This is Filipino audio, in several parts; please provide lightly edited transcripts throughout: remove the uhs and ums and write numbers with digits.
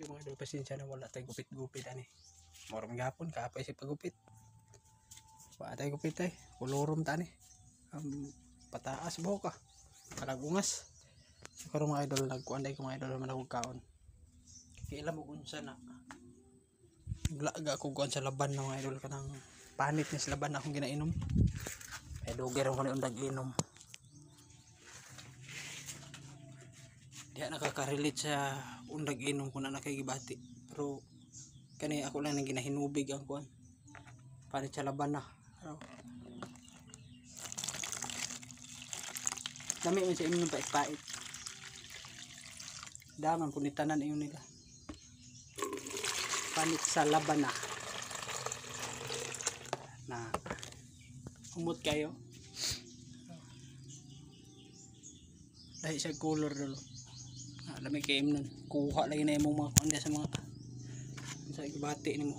Yung mga idol, pasensya na wala tayong gupit-gupit ani. Moram gapon kaapay si pagupit. Wala tayong gupit ay. Kulurom ta ni. Pataas buhok ka. Kalagungas. Siguro mga idol nagkuan day ko mga idol man kaon. Kailan mo unsa na. Glaga ko kuan sa laban ng mga idol kanang panit ni sa laban na akong ginainom. Ay duger ko ni undag inom. Diya nakaka-relate sa undag inom kung na nakikibati. Pero kani ako lang nang ginahinubig ang kuan. Panit sa laban na. Dami man sa inom ng pait-pait. Daman punitanan iyon nila. Panit sa laban na umot kayo. Dahil sa color dolo. Alam mo kayo nun. Kuha lagi na yung mga kanya sa mga sa ibati ni mo.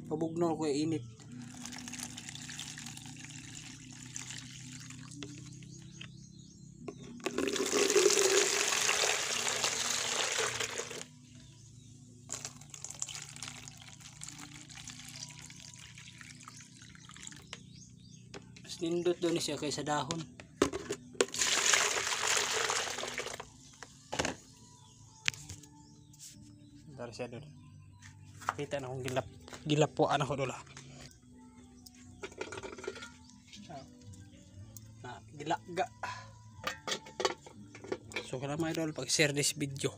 Pabugno ko yung init. Mas nindot doon siya kaysa dahon. Dari siya doon. Kita na akong gilapuan ako doon. Na gilaga. So kaya mga idol, pag-share this video.